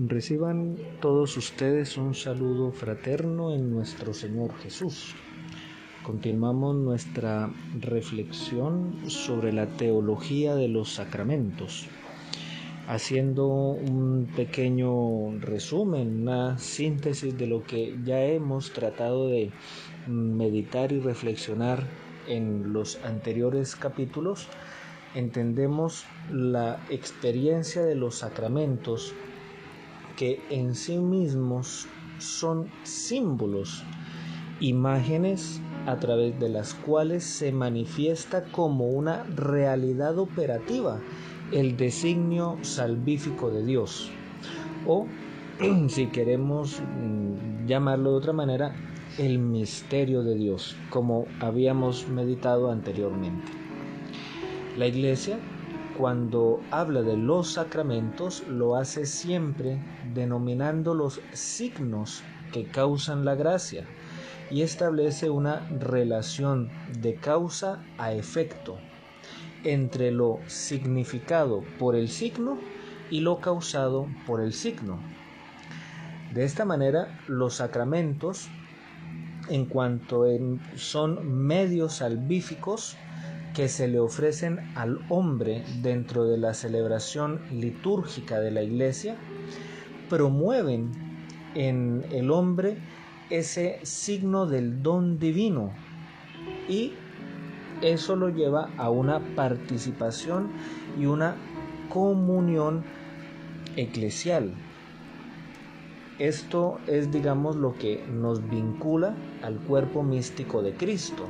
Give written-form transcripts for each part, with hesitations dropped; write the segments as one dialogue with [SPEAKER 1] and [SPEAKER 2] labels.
[SPEAKER 1] Reciban todos ustedes un saludo fraterno en nuestro Señor Jesús. Continuamos nuestra reflexión sobre la teología de los sacramentos, haciendo un pequeño resumen, una síntesis de lo que ya hemos tratado de meditar y reflexionar en los anteriores capítulos. Entendemos la experiencia de los sacramentos, que en sí mismos son símbolos, imágenes a través de las cuales se manifiesta como una realidad operativa el designio salvífico de Dios, o si queremos llamarlo de otra manera, el misterio de Dios, como habíamos meditado anteriormente. La Iglesia, cuando habla de los sacramentos, lo hace siempre denominando los signos que causan la gracia y establece una relación de causa a efecto entre lo significado por el signo y lo causado por el signo. De esta manera, los sacramentos, en cuanto son medios salvíficos que se le ofrecen al hombre dentro de la celebración litúrgica de la Iglesia, promueven en el hombre ese signo del don divino, y eso lo lleva a una participación y una comunión eclesial. Esto es, digamos, lo que nos vincula al cuerpo místico de Cristo.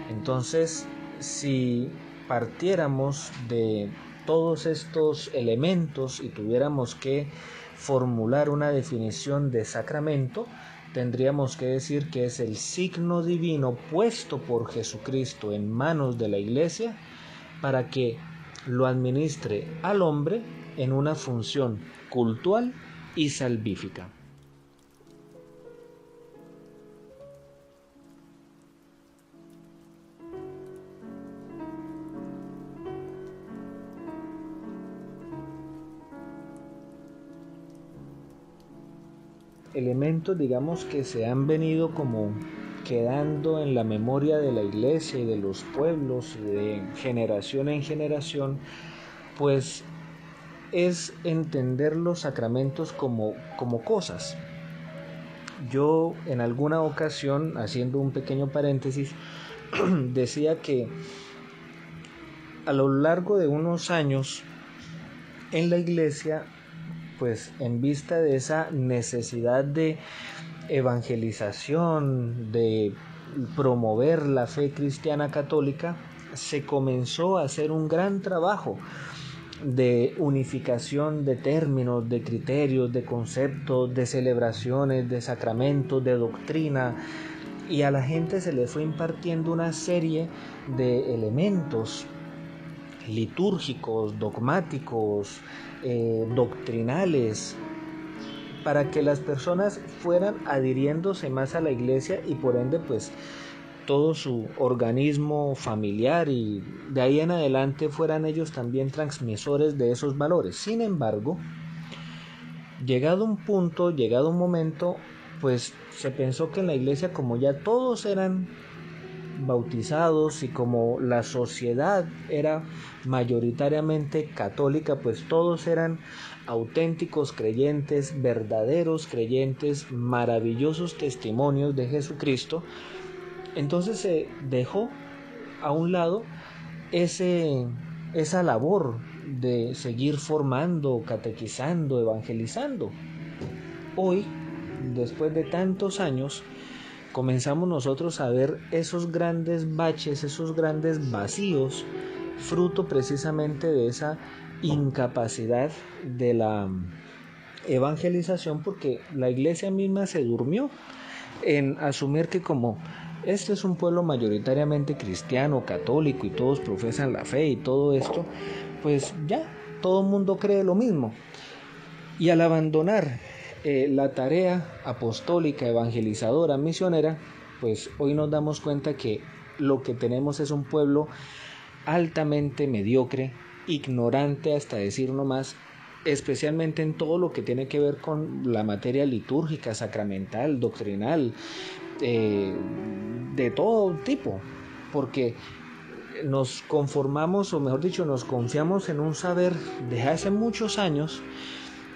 [SPEAKER 1] Entonces, si partiéramos de todos estos elementos y tuviéramos que formular una definición de sacramento, tendríamos que decir que es el signo divino puesto por Jesucristo en manos de la Iglesia para que lo administre al hombre en una función cultual y salvífica. Elementos, digamos, que se han venido como quedando en la memoria de la Iglesia y de los pueblos y de generación en generación, pues es entender los sacramentos como cosas. Yo en alguna ocasión, haciendo un pequeño paréntesis, decía que a lo largo de unos años en la Iglesia, pues en vista de esa necesidad de evangelización, de promover la fe cristiana católica, se comenzó a hacer un gran trabajo de unificación de términos, de criterios, de conceptos, de celebraciones, de sacramentos, de doctrina, y a la gente se le fue impartiendo una serie de elementos litúrgicos, dogmáticos, doctrinales, para que las personas fueran adhiriéndose más a la Iglesia y por ende pues todo su organismo familiar, y de ahí en adelante fueran ellos también transmisores de esos valores. Sin embargo, llegado un punto, llegado un momento, pues se pensó que en la Iglesia, como ya todos eran bautizados y como la sociedad era mayoritariamente católica, pues todos eran auténticos creyentes, verdaderos creyentes, maravillosos testimonios de Jesucristo. Entonces se dejó a un lado esa labor de seguir formando, catequizando, evangelizando. Hoy, después de tantos años, comenzamos nosotros a ver esos grandes baches, esos grandes vacíos, fruto precisamente de esa incapacidad de la evangelización, porque la Iglesia misma se durmió en asumir que como este es un pueblo mayoritariamente cristiano, católico, y todos profesan la fe y todo esto, pues ya todo el mundo cree lo mismo. Y al abandonar la tarea apostólica, evangelizadora, misionera, pues hoy nos damos cuenta que lo que tenemos es un pueblo altamente mediocre, ignorante hasta decir no más, especialmente en todo lo que tiene que ver con la materia litúrgica, sacramental, doctrinal, de todo tipo, porque nos conformamos, o mejor dicho, nos confiamos en un saber de hace muchos años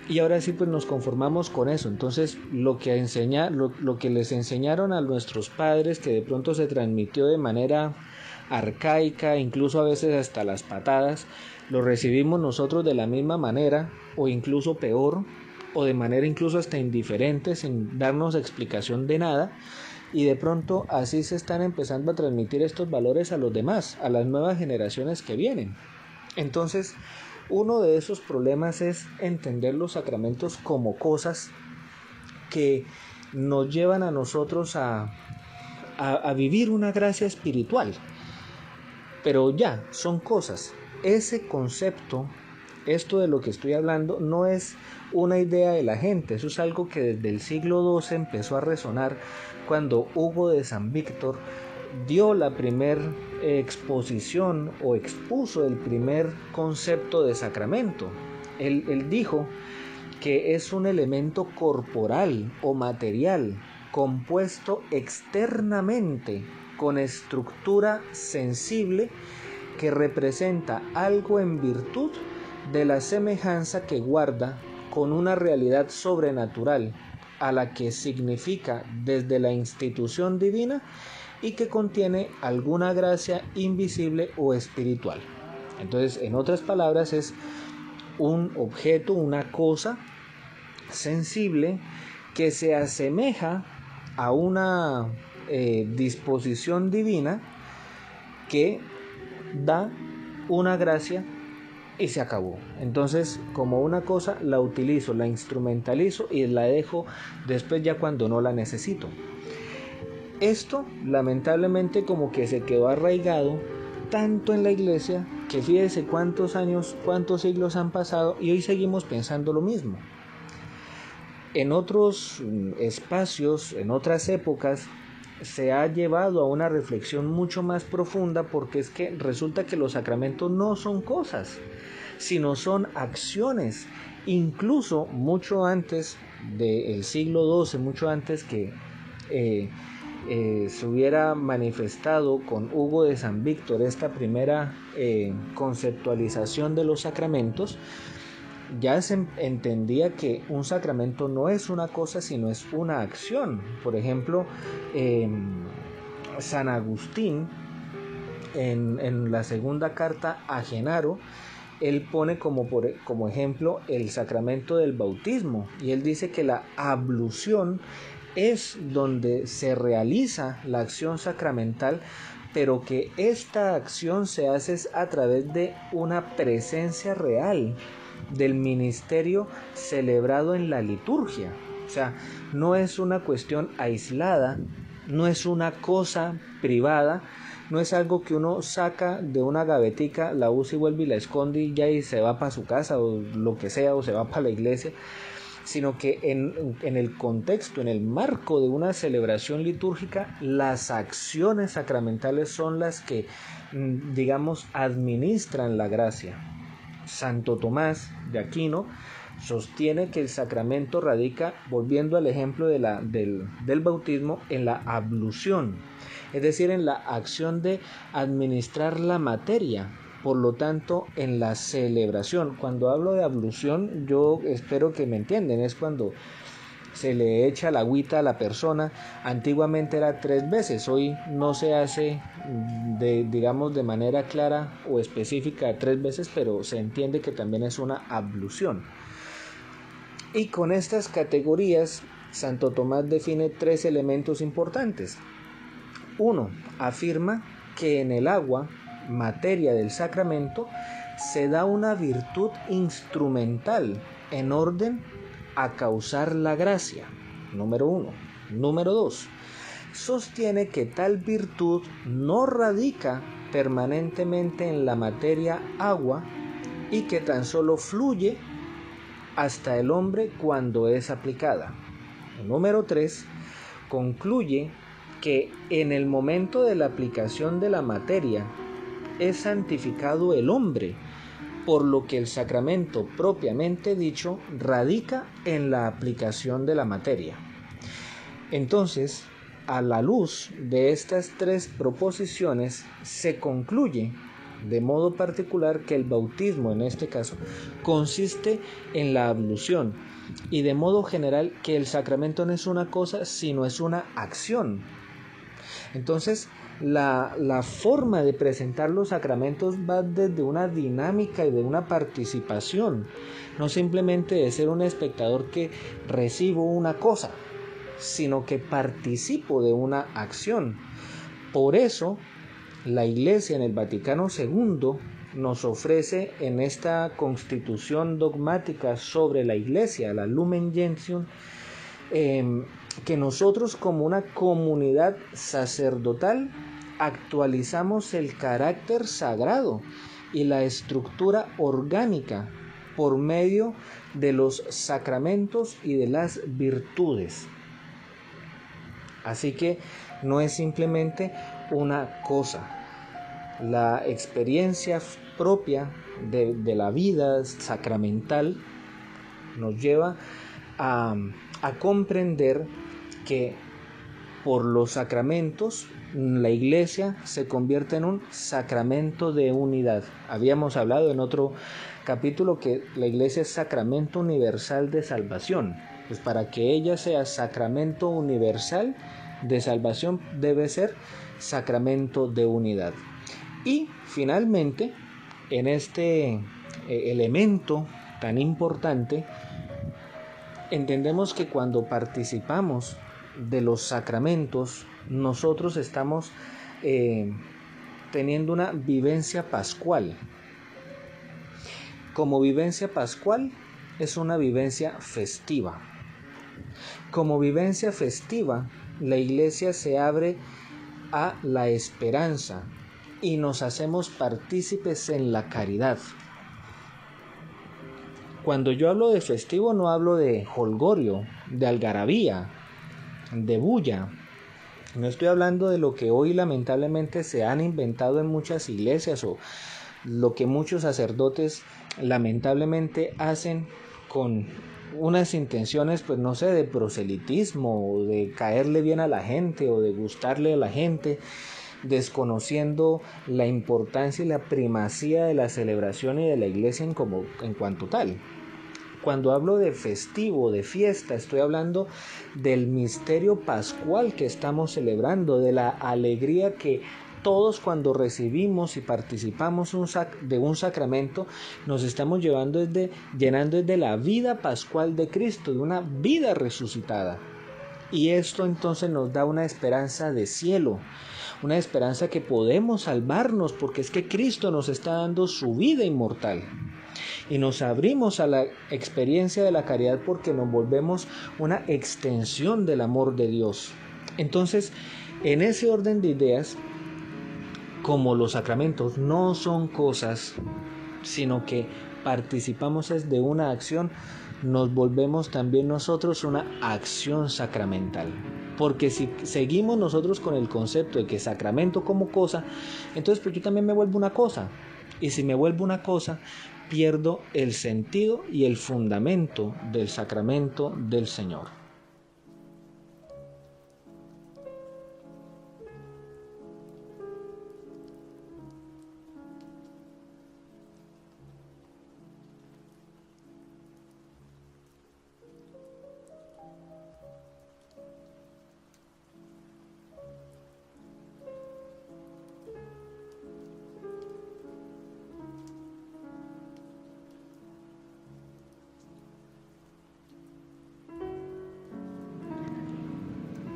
[SPEAKER 1] y ahora sí pues nos conformamos con eso. Entonces lo que les enseñaron a nuestros padres, que de pronto se transmitió de manera arcaica, incluso a veces hasta las patadas, lo recibimos nosotros de la misma manera o incluso peor, o de manera incluso hasta indiferente, sin darnos explicación de nada. Y de pronto así se están empezando a transmitir estos valores a los demás, a las nuevas generaciones que vienen. Entonces, uno de esos problemas es entender los sacramentos como cosas que nos llevan a nosotros a vivir una gracia espiritual. Pero ya, son cosas. Ese concepto, esto de lo que estoy hablando, no es una idea de la gente. Eso es algo que desde el siglo XII empezó a resonar cuando Hugo de San Víctor dio la primera exposición o expuso el primer concepto de sacramento. Él dijo que es un elemento corporal o material compuesto externamente con estructura sensible que representa algo en virtud de la semejanza que guarda con una realidad sobrenatural a la que significa desde la institución divina y que contiene alguna gracia invisible o espiritual. Entonces, en otras palabras, es un objeto, una cosa sensible que se asemeja a una disposición divina que da una gracia y se acabó. Entonces, como una cosa la utilizo, la instrumentalizo y la dejo después ya cuando no la necesito. Esto lamentablemente como que se quedó arraigado tanto en la iglesia que fíjese cuántos años, cuántos siglos han pasado y hoy seguimos pensando lo mismo. En otros espacios, en otras épocas, se ha llevado a una reflexión mucho más profunda, porque es que resulta que los sacramentos no son cosas, sino son acciones. Incluso mucho antes del siglo XII, mucho antes que se hubiera manifestado con Hugo de San Víctor esta primera conceptualización de los sacramentos, ya se entendía que un sacramento no es una cosa, sino es una acción. Por ejemplo, San Agustín, en la segunda carta a Genaro, él pone como ejemplo el sacramento del bautismo, y él dice que la ablución es donde se realiza la acción sacramental, pero que esta acción se hace a través de una presencia real del ministerio celebrado en la liturgia. O sea, no es una cuestión aislada, no es una cosa privada, no es algo que uno saca de una gavetica, la usa y vuelve y la esconde y ya y se va para su casa o lo que sea, o se va para la iglesia, sino que en el contexto, en el marco de una celebración litúrgica, las acciones sacramentales son las que, digamos, administran la gracia. Santo Tomás de Aquino sostiene que el sacramento radica, volviendo al ejemplo del bautismo, en la ablución, es decir, en la acción de administrar la materia, por lo tanto en la celebración. Cuando hablo de ablución, yo espero que me entienden, es cuando se le echa la agüita a la persona. Antiguamente era 3 veces, hoy no se hace de manera clara o específica 3 veces, pero se entiende que también es una ablución. Y con estas categorías, Santo Tomás define 3 elementos importantes. 1. Afirma que en el agua, materia del sacramento, se da una virtud instrumental en orden a causar la gracia. Número 1. Número 2. Sostiene que tal virtud no radica permanentemente en la materia agua y que tan solo fluye hasta el hombre cuando es aplicada. Número 3. Concluye que en el momento de la aplicación de la materia es santificado el hombre, por lo que el sacramento propiamente dicho radica en la aplicación de la materia. Entonces, a la luz de estas tres proposiciones, se concluye de modo particular que el bautismo, en este caso, consiste en la ablución, y de modo general que el sacramento no es una cosa, sino es una acción. Entonces, la forma de presentar los sacramentos va desde una dinámica y de una participación, no simplemente de ser un espectador que recibo una cosa, sino que participo de una acción. Por eso, la Iglesia en el Vaticano II nos ofrece en esta constitución dogmática sobre la Iglesia, la Lumen Gentium, que nosotros como una comunidad sacerdotal actualizamos el carácter sagrado y la estructura orgánica por medio de los sacramentos y de las virtudes. Así que no es simplemente una cosa. La experiencia propia de la vida sacramental nos lleva a comprender que por los sacramentos la Iglesia se convierte en un sacramento de unidad. Habíamos hablado en otro capítulo que la Iglesia es sacramento universal de salvación. Pues para que ella sea sacramento universal de salvación debe ser sacramento de unidad. Y finalmente, en este elemento tan importante, entendemos que cuando participamos de los sacramentos, nosotros estamos teniendo una vivencia pascual. Como vivencia pascual es una vivencia festiva. Como vivencia festiva, la Iglesia se abre a la esperanza y nos hacemos partícipes en la caridad. Cuando yo hablo de festivo no hablo de jolgorio, de algarabía, de bulla. No estoy hablando de lo que hoy lamentablemente se han inventado en muchas iglesias o lo que muchos sacerdotes lamentablemente hacen con unas intenciones, pues no sé, de proselitismo o de caerle bien a la gente o de gustarle a la gente, desconociendo la importancia y la primacía de la celebración y de la iglesia en cuanto tal. Cuando hablo de festivo, de fiesta, estoy hablando del misterio pascual que estamos celebrando, de la alegría que todos cuando recibimos y participamos de un sacramento nos estamos llenando desde la vida pascual de Cristo, de una vida resucitada. Y esto entonces nos da una esperanza de cielo, una esperanza que podemos salvarnos porque es que Cristo nos está dando su vida inmortal. Y nos abrimos a la experiencia de la caridad porque nos volvemos una extensión del amor de Dios. Entonces, en ese orden de ideas, como los sacramentos no son cosas, sino que participamos de una acción, nos volvemos también nosotros una acción sacramental. Porque si seguimos nosotros con el concepto de que sacramento como cosa, entonces pues yo también me vuelvo una cosa. Y si me vuelvo una cosa, pierdo el sentido y el fundamento del sacramento del Señor.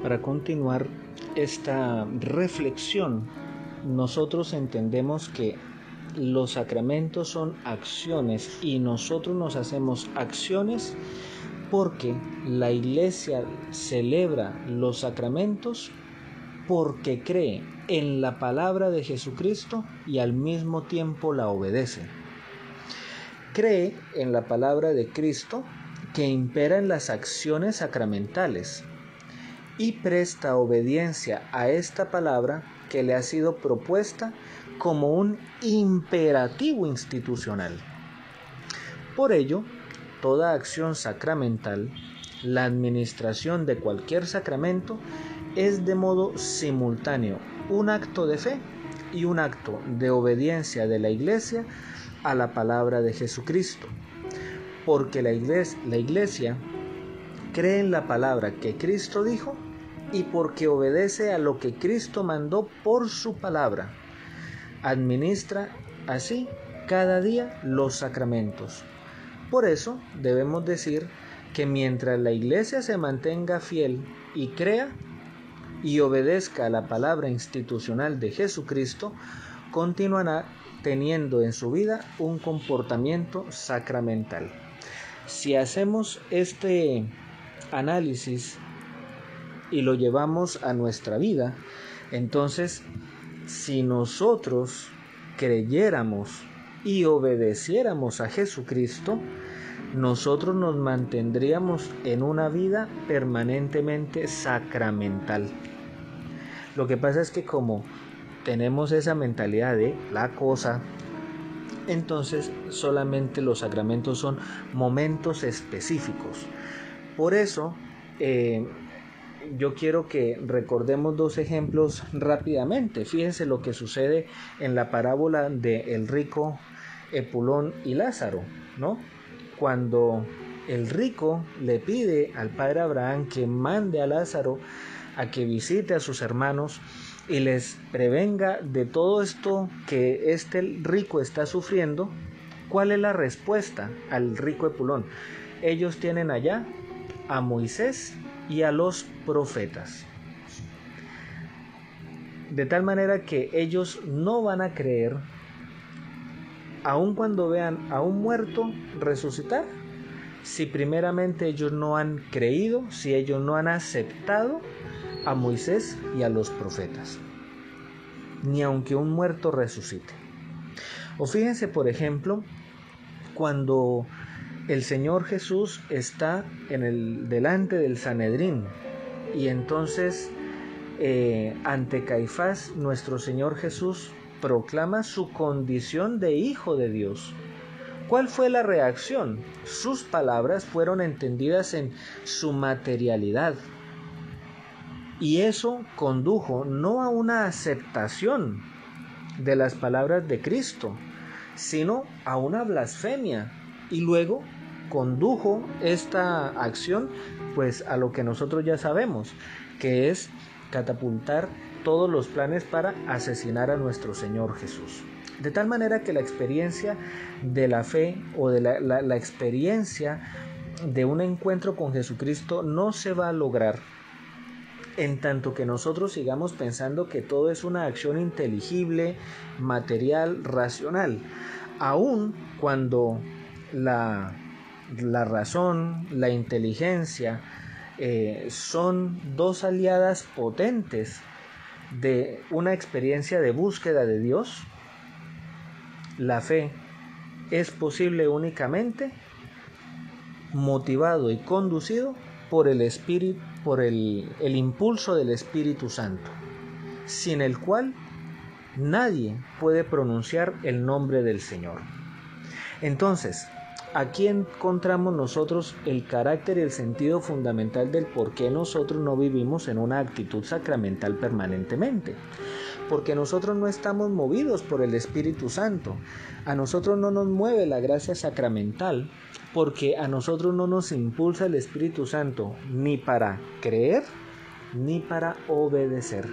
[SPEAKER 1] Para continuar esta reflexión, nosotros entendemos que los sacramentos son acciones y nosotros nos hacemos acciones porque la Iglesia celebra los sacramentos porque cree en la palabra de Jesucristo y al mismo tiempo la obedece. Cree en la palabra de Cristo que impera en las acciones sacramentales y presta obediencia a esta palabra que le ha sido propuesta como un imperativo institucional. Por ello, toda acción sacramental, la administración de cualquier sacramento, es de modo simultáneo un acto de fe y un acto de obediencia de la Iglesia a la palabra de Jesucristo, porque la Iglesia cree en la palabra que Cristo dijo y porque obedece a lo que Cristo mandó por su palabra. Administra así cada día los sacramentos. Por eso debemos decir que mientras la Iglesia se mantenga fiel y crea y obedezca a la palabra institucional de Jesucristo, continuará teniendo en su vida un comportamiento sacramental. Si hacemos este análisis y lo llevamos a nuestra vida, entonces, si nosotros creyéramos y obedeciéramos a Jesucristo, nosotros nos mantendríamos en una vida permanentemente sacramental. Lo que pasa es que como tenemos esa mentalidad de la cosa, entonces solamente los sacramentos son momentos específicos. Por eso, yo quiero que recordemos dos ejemplos rápidamente. Fíjense lo que sucede en la parábola de el rico Epulón y Lázaro, ¿no? Cuando el rico le pide al padre Abraham que mande a Lázaro a que visite a sus hermanos y les prevenga de todo esto que este rico está sufriendo, ¿cuál es la respuesta al rico Epulón? Ellos tienen allá a Moisés y a los profetas. De tal manera que ellos no van a creer, aun cuando vean a un muerto resucitar, si primeramente ellos no han creído, si ellos no han aceptado a Moisés y a los profetas, ni aunque un muerto resucite. O fíjense, por ejemplo, cuando el Señor Jesús está delante del Sanedrín y entonces ante Caifás nuestro Señor Jesús proclama su condición de hijo de Dios. ¿Cuál fue la reacción? Sus palabras fueron entendidas en su materialidad y eso condujo no a una aceptación de las palabras de Cristo, sino a una blasfemia, y luego condujo esta acción pues a lo que nosotros ya sabemos, que es catapultar todos los planes para asesinar a nuestro Señor Jesús. De tal manera que la experiencia de la fe o de la experiencia de un encuentro con Jesucristo no se va a lograr en tanto que nosotros sigamos pensando que todo es una acción inteligible, material, racional, aun cuando la razón, la inteligencia son dos aliadas potentes de una experiencia de búsqueda de Dios. La fe es posible únicamente motivado y conducido por el Espíritu, por el impulso del Espíritu Santo, sin el cual nadie puede pronunciar el nombre del Señor. Entonces, aquí encontramos nosotros el carácter y el sentido fundamental del por qué nosotros no vivimos en una actitud sacramental permanentemente. Porque nosotros no estamos movidos por el Espíritu Santo. A nosotros no nos mueve la gracia sacramental, porque a nosotros no nos impulsa el Espíritu Santo ni para creer ni para obedecer.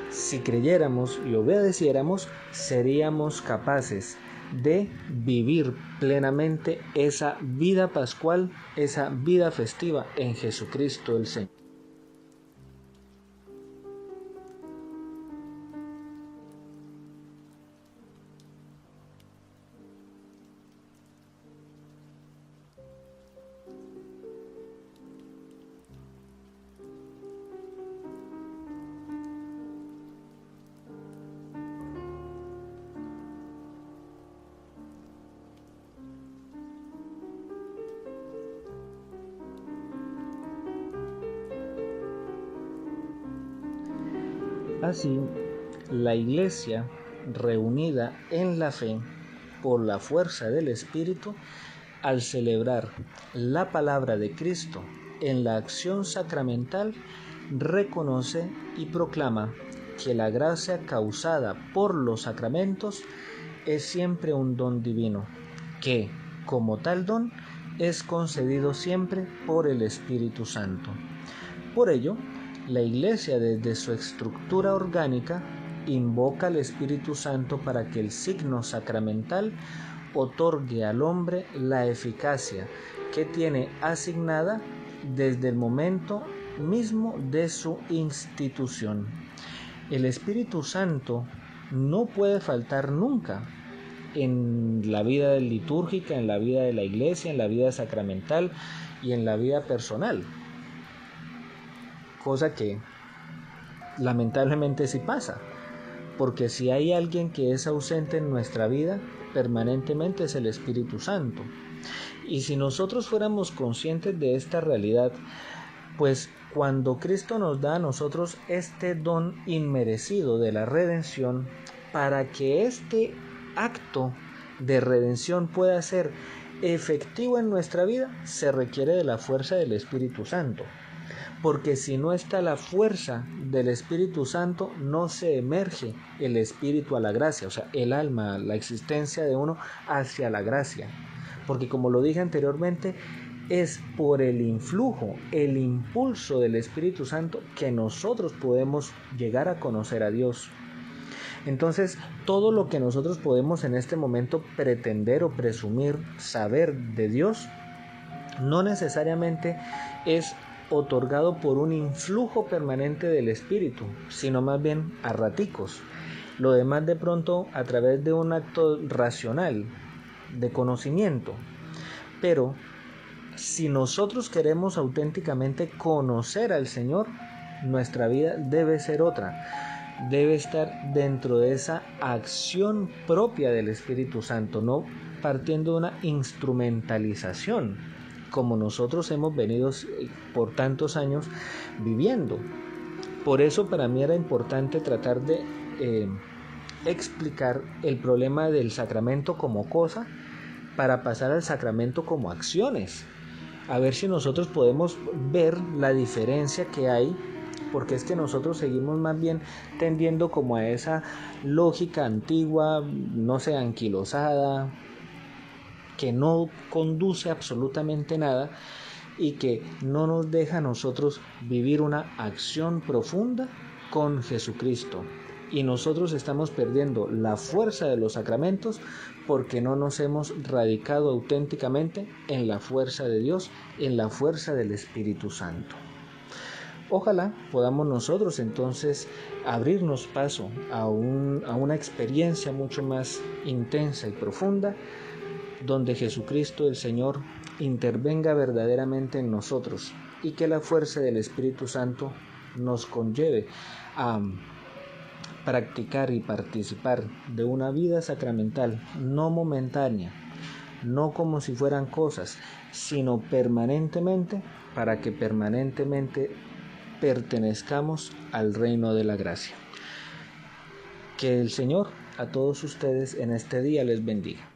[SPEAKER 1] Si creyéramos y obedeciéramos, seríamos capaces de vivir plenamente esa vida pascual, esa vida festiva en Jesucristo el Señor. Así, la Iglesia, reunida en la fe por la fuerza del Espíritu, al celebrar la palabra de Cristo en la acción sacramental, reconoce y proclama que la gracia causada por los sacramentos es siempre un don divino, que, como tal don, es concedido siempre por el Espíritu Santo. Por ello, la Iglesia, desde su estructura orgánica, invoca al Espíritu Santo para que el signo sacramental otorgue al hombre la eficacia que tiene asignada desde el momento mismo de su institución. El Espíritu Santo no puede faltar nunca en la vida litúrgica, en la vida de la Iglesia, en la vida sacramental y en la vida personal, cosa que lamentablemente sí pasa, porque si hay alguien que es ausente en nuestra vida permanentemente es el Espíritu Santo. Y si nosotros fuéramos conscientes de esta realidad, pues cuando Cristo nos da a nosotros este don inmerecido de la redención, para que este acto de redención pueda ser efectivo en nuestra vida, se requiere de la fuerza del Espíritu Santo. Porque si no está la fuerza del Espíritu Santo, no se emerge el Espíritu a la gracia, o sea, el alma, la existencia de uno hacia la gracia. Porque como lo dije anteriormente, es por el influjo, el impulso del Espíritu Santo que nosotros podemos llegar a conocer a Dios. Entonces, todo lo que nosotros podemos en este momento pretender o presumir saber de Dios, no necesariamente es otorgado por un influjo permanente del Espíritu, sino más bien a raticos. Lo demás de pronto a través de un acto racional, de conocimiento. Pero si nosotros queremos auténticamente conocer al Señor, nuestra vida debe ser otra. Debe estar dentro de esa acción propia del Espíritu Santo, no partiendo de una instrumentalización, como nosotros hemos venido por tantos años viviendo. Por eso para mí era importante tratar de explicar el problema del sacramento como cosa para pasar al sacramento como acciones. A ver si nosotros podemos ver la diferencia que hay, porque es que nosotros seguimos más bien tendiendo como a esa lógica antigua, no sé, anquilosada, que no conduce absolutamente nada y que no nos deja a nosotros vivir una acción profunda con Jesucristo. Y nosotros estamos perdiendo la fuerza de los sacramentos porque no nos hemos radicado auténticamente en la fuerza de Dios, en la fuerza del Espíritu Santo. Ojalá podamos nosotros entonces abrirnos paso a una experiencia mucho más intensa y profunda, donde Jesucristo el Señor intervenga verdaderamente en nosotros y que la fuerza del Espíritu Santo nos conlleve a practicar y participar de una vida sacramental no momentánea, no como si fueran cosas, sino permanentemente, para que permanentemente pertenezcamos al reino de la gracia. Que el Señor a todos ustedes en este día les bendiga.